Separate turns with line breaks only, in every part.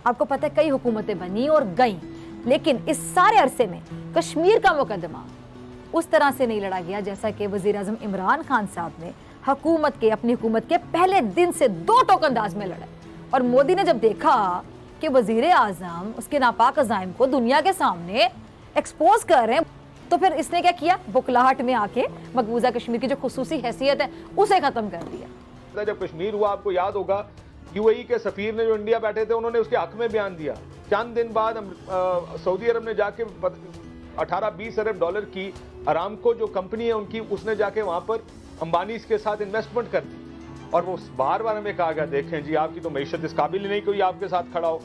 आपको पता है कई हुकूमतें बनी और गईं, लेकिन इस सारे अरसे में कश्मीर का मुकदमा उस तरह से नहीं लड़ा गया जैसा कि वजीर आजम इमरान खान साहब ने अपनी हुकूमत के पहले दिन से 2 टोक अंदाज में लड़ा। और मोदी ने जब देखा कि वजीर आजम उसके नापाक अज़ाइम को दुनिया के सामने एक्सपोज कर रहे हैं, तो फिर इसने क्या किया, बुकलाहट में आके मकबूजा कश्मीर की जो खुसूसी हैसियत है उसे खत्म कर दिया।
जब कश्मीर हुआ, आपको याद होगा, यूएई के सफीर ने जो इंडिया बैठे थे उन्होंने उसके हक में बयान दिया। चंद दिन बाद सऊदी अरब ने जाके 18-20 अरब डॉलर की अरामको जो कंपनी है उनकी, उसने जाके वहां पर अंबानी के साथ इन्वेस्टमेंट कर दी। और वो बार बार हमें कहा गया, देखें जी आपकी तो मैशत इस काबिल नहीं कोई आपके साथ खड़ा हो।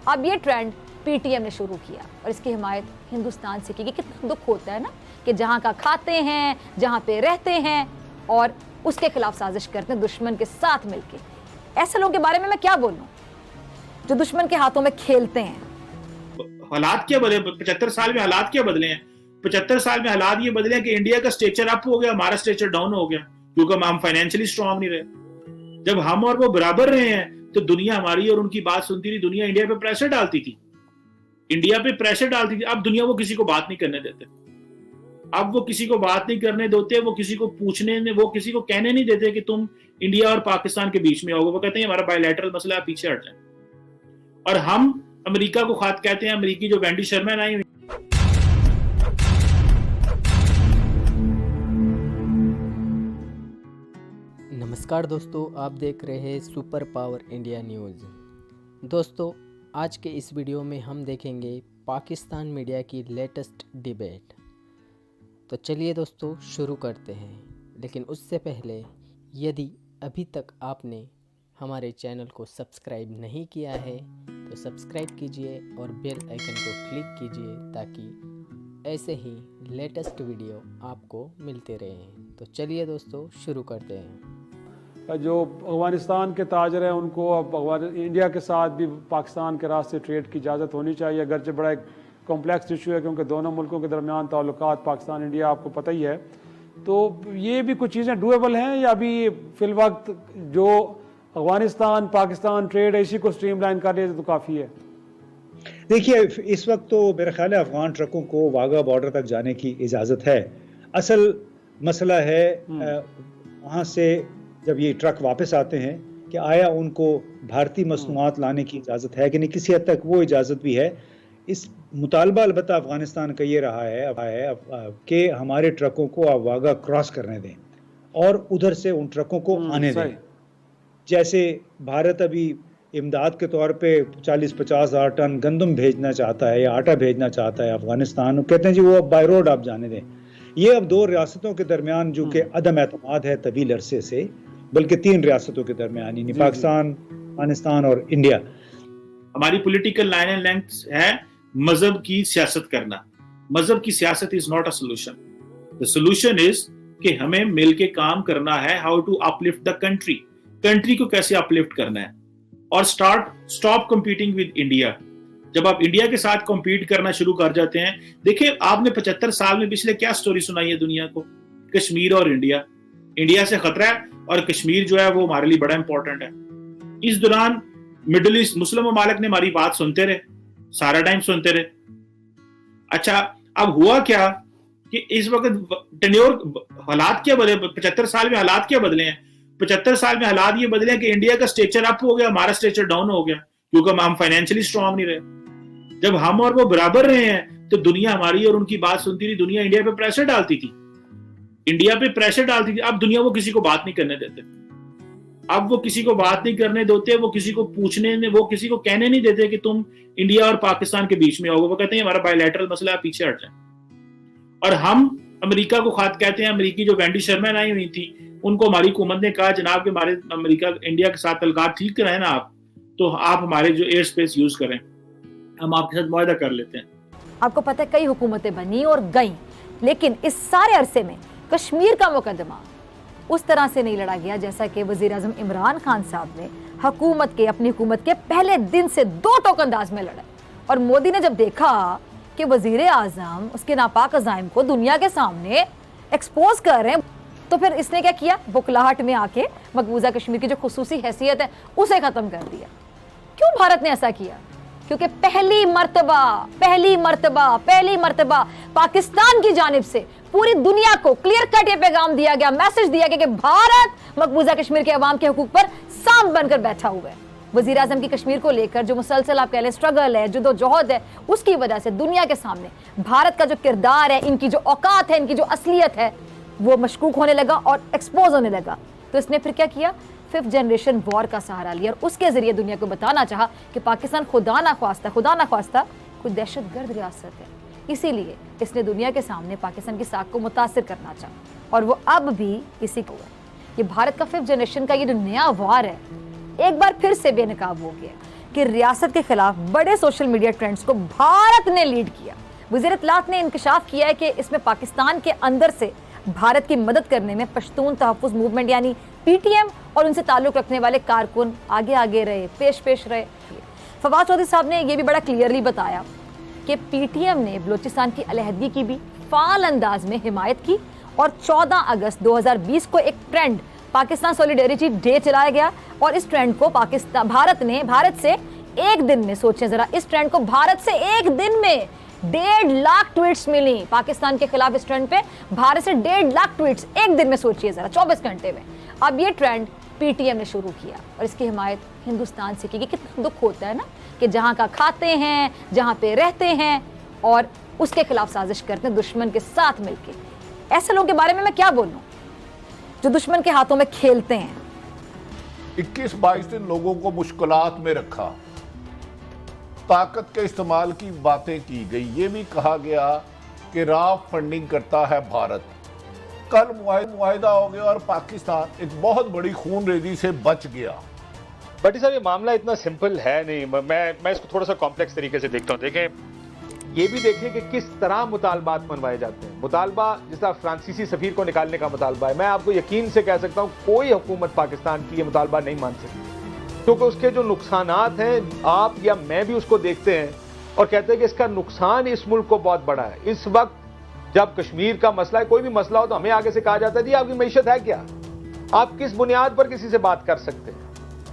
अब ये ट्रेंड पीटीएम ने शुरू किया और इसकी हिमायत हिंदुस्तान से की। कितना दुख होता है ना कि जहां का खाते हैं, जहां पे रहते हैं और उसके खिलाफ साजिश करते हैं दुश्मन के साथ मिलके। ऐसे लोगों के बारे में मैं क्या बोलूं जो दुश्मन के हाथों में खेलते हैं।
हालात क्या बदले, 75 साल में हालात क्या बदले हैं? 75 साल में हालात ये बदले हैं कि इंडिया का स्टेचर अप हो गया, हमारा स्टेचर डाउन हो गया, क्योंकि हम फाइनेंशियली स्ट्रांग नहीं रहे। जब हम और वो बराबर रहे हैं तो दुनिया हमारी और उनकी बात सुनती थी, दुनिया इंडिया पे प्रेशर डालती थी, अब दुनिया वो किसी को बात नहीं करने देते। अब वो किसी को बात नहीं करने देते, वो किसी को वो किसी को कहने नहीं देते कि तुम इंडिया और पाकिस्तान के बीच में आओगे। वो कहते हैं हमारा बायलैटरल मसला है, पीछे हट जाए। और हम अमेरिका को खात कहते हैं, अमेरिकी जो वेंडी शर्मा आई हुई।
नमस्कार दोस्तों, आप देख रहे हैं सुपर पावर इंडिया न्यूज़। दोस्तों, आज के इस वीडियो में हम देखेंगे पाकिस्तान मीडिया की लेटेस्ट डिबेट। तो चलिए दोस्तों शुरू करते हैं, लेकिन उससे पहले यदि अभी तक आपने हमारे चैनल को सब्सक्राइब नहीं किया है तो सब्सक्राइब कीजिए और बेल आइकन को क्लिक कीजिए ताकि ऐसे ही लेटेस्ट वीडियो आपको मिलते रहें। तो चलिए दोस्तों शुरू करते हैं।
जो अफगानिस्तान के ताजर हैं उनको अब इंडिया के साथ भी पाकिस्तान के रास्ते ट्रेड की इजाज़त होनी चाहिए, अगरचे बड़ा एक कॉम्प्लेक्स इशू है क्योंकि दोनों मुल्कों के दरमियान ताल्लुकात पाकिस्तान इंडिया आपको पता ही है। तो ये भी कुछ चीज़ें डूएबल हैं या अभी फिल वक्त जो अफगानिस्तान पाकिस्तान ट्रेड है इसी को स्ट्रीमलाइन कर लिया तो काफ़ी है?
देखिए, इस वक्त तो मेरा ख्याल है अफगान ट्रकों को वाघा बॉर्डर तक जाने की इजाज़त है। असल मसला है वहाँ से जब ये ट्रक वापस आते हैं कि आया उनको भारतीय मसनूआत लाने की इजाज़त है कि नहीं। किसी हद तक वो इजाज़त भी है। इस मुतालबा अलबत्ता अफगानिस्तान का ये रहा है कि हमारे ट्रकों को आप वाघा क्रॉस करने दें और उधर से उन ट्रकों को आने दें। जैसे भारत अभी इमदाद के तौर पे 40-50 हज़ार टन गंदम भेजना चाहता है या आटा भेजना चाहता है अफगानिस्तान, कहते हैं जी वो अब बाय रोड आप जाने दें। ये अब 2 रियासतों के दरमियान जो कि अदम एतमाद है तवील अरसे से, बल्कि 3 रियासतों के दरमियान, यानी पाकिस्तान, अफगानिस्तान और इंडिया।
हमारी पॉलिटिकल लाइन एंड लेंथ है मजहब की सियासत करना। मजहब की सियासत is not a solution. The solution is कि हमें मिलके काम करना है, how to uplift the country को कैसे अपलिफ्ट करना है और स्टॉप कंपीटिंग विद इंडिया। जब आप इंडिया के साथ कंपीट करना शुरू कर जाते हैं, देखिए आपने 75 साल में पिछले क्या स्टोरी सुनाई है दुनिया को, कश्मीर और इंडिया से खतरा है और कश्मीर जो है वो हमारे लिए बड़ा इंपॉर्टेंट है। इस दौरान मिडिल ईस्ट मुस्लिम ममालिक ने हमारी बात सुनते रहे, सारा टाइम सुनते रहे। अच्छा, अब हुआ क्या कि इस वक्त टेन्योर हालात क्या बदले, 75 साल में हालात क्या बदले हैं? 75 साल में हालात ये बदले हैं कि इंडिया का स्टेचर अप हो गया, हमारा स्टेचर डाउन हो गया, क्योंकि हम फाइनेंशियली स्ट्रांग नहीं रहे। जब हम और वो बराबर रहे हैं तो दुनिया हमारी और उनकी बात सुनती थी, दुनिया इंडिया पे प्रेशर डालती थी, अब दुनिया वो किसी को बात नहीं करने देते। अब वो किसी को बात नहीं करने देते, वो किसी को कहने नहीं देते कि तुम इंडिया और पाकिस्तान के बीच में आओगे। वो कहते हैं हमारा बायलैटरल मसला है, पीछे हट जाए। और हम अमेरिका को खात कहते हैं, अमेरिकी जो वेंडी शर्मा आई हुई थी उनको हमारी हुकूमत ने कहा जनाब कि हमारे अमेरिका इंडिया के साथ तल्लुकात ठीक कराए ना आप, तो आप हमारे जो एयर स्पेस यूज करें, हम आपके साथ मुआहदा कर लेते हैं।
आपको पता है कई हुकूमतें बनी और गईं, लेकिन इस सारे अरसे में कश्मीर का मुकदमा उस तरह से नहीं लड़ा गया जैसा कि वजीर आजम इमरान खान साहब ने अपनी हुकूमत के पहले दिन से 2 टोक अंदाज में लड़ा। और मोदी ने जब देखा कि वजीर आजम उसके नापाक अज़ाइम को दुनिया के सामने एक्सपोज कर रहे हैं, तो फिर इसने क्या किया, बुकलाहट में आके मकबूजा कश्मीर की जो खुसूसी हैसियत है उसे खत्म कर दिया। क्यों भारत ने ऐसा किया? क्योंकि पहली मर्तबा पाकिस्तान की जानिब से पूरी दुनिया को क्लियर कट ये पैगाम दिया गया, मैसेज दिया गया कि भारत मकबूजा कश्मीर के अवाम के हुकूक पर सांप बनकर बैठा हुआ है। वजीर आजम की कश्मीर को लेकर जो मुसलसल आप कह लें स्ट्रगल है, जद्दोजहद है, उसकी वजह से दुनिया के सामने भारत का जो किरदार है, इनकी जो औकात है, इनकी जो असलियत है, वो मशकूक होने लगा और एक्सपोज होने लगा। तो इसने फिर क्या किया, 5th जनरेशन वॉर का सहारा लिया और उसके जरिए दुनिया को बताना चाहा कि पाकिस्तान खुदा ना ख्वास्ता कोई दहशतगर्द रियासत है। इसीलिए इसने दुनिया के सामने पाकिस्तान की साख को मुतासिर करना चाहा और वो अब भी इसी को है। ये भारत का 5th जनरेशन का ये जो नया वॉर है, एक बार फिर से बेनकाब हो गया कि रियासत के खिलाफ बड़े सोशल मीडिया ट्रेंड्स को भारत ने लीड किया। वज़ीर इत्तलात ने इंकशाफ किया है कि इसमें पाकिस्तान के अंदर से भारत की मदद करने में पश्तून तहफ़्फ़ुज़ मूवमेंट यानी PTM और उनसे ताल्लुक़ रखने वाले कारकुन आगे रहे, पेश रहे। फवाद चौधरी साहब ने यह भी बड़ा क्लियरली बताया कि PTM ने बलूचिस्तान की अलहदगी की भी फाल अंदाज में हिमायत की और 14 अगस्त 2020 को एक ट्रेंड पाकिस्तान सॉलिडेरिटी डे चलाया गया और इस ट्रेंड को भारत से एक दिन में, सोचें जरा, इस ट्रेंड को भारत से एक दिन में 1.5 लाख ट्वीट्स मिली पाकिस्तान के खिलाफ। इस ट्रेंड पे भारत से 1.5 लाख ट्वीट्स एक दिन में, सोचिए जरा, 24 घंटे में। अब ये ट्रेंड PTM ने शुरू किया और इसकी हिमायत हिंदुस्तान से की। कितना दुख होता है ना कि जहां का खाते हैं, जहां पे रहते हैं और उसके खिलाफ साजिश करते हैं दुश्मन के साथ मिलकर। ऐसे लोगों के बारे में मैं क्या बोलूं जो दुश्मन के हाथों में खेलते हैं।
21-22 दिन लोगों को मुश्किलात में रखा, ताकत के इस्तेमाल की बातें की गई। ये भी कहा गया कि राफ फंडिंग करता है भारत। कल मुआहिदा हो गया और पाकिस्तान एक बहुत बड़ी खून रेजी से बच गया।
भट्टी साहब, ये मामला इतना सिंपल है नहीं। मैं इसको थोड़ा सा कॉम्प्लेक्स तरीके से देखता हूँ। देखें, ये भी देखें कि किस तरह मुतालबात मनवाए जाते हैं। मुतालबा जिस तरह फ्रांसीसी सफीर को निकालने का मुतालबा है, मैं आपको यकीन से कह सकता हूँ कोई हुकूमत पाकिस्तान की ये मुतालबा नहीं मान सकती, क्योंकि उसके जो नुकसानात हैं, आप या मैं भी उसको देखते हैं और कहते हैं कि इसका नुकसान इस मुल्क को बहुत बड़ा है। इस वक्त जब कश्मीर का मसला है, कोई भी मसला हो, तो हमें आगे से कहा जाता है जी आपकी मईशत है क्या, आप किस बुनियाद पर किसी से बात कर सकते हैं।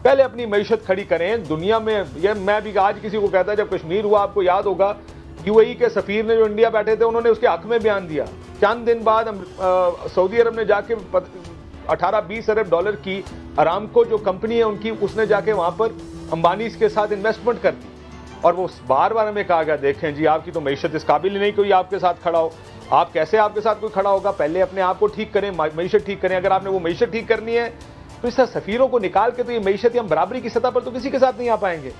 पहले अपनी मईशत खड़ी करें दुनिया में। ये मैं भी आज किसी को कहता, जब कश्मीर हुआ, आपको याद होगा UAE के सफीर ने जो इंडिया बैठे थे, उन्होंने उसके हक में बयान दिया। चंद दिन बाद सऊदी अरब ने जाके 18-20 अरब डॉलर की अरामको जो कंपनी है उनकी, उसने जाके वहां पर अंबानी के साथ इन्वेस्टमेंट कर दी और वो बार बार हमें कहा गया, देखें जी आपकी तो मईशत इस काबिल ही नहीं कोई आपके साथ खड़ा हो। आप कैसे आपके साथ कोई खड़ा होगा, पहले अपने आप को ठीक करें, मईशत ठीक करें। अगर आपने वो मईशत ठीक करनी है तो इस तरह सफीरों को निकाल के तो ये मईशत हम बराबरी की सतह पर तो किसी के साथ नहीं आ पाएंगे।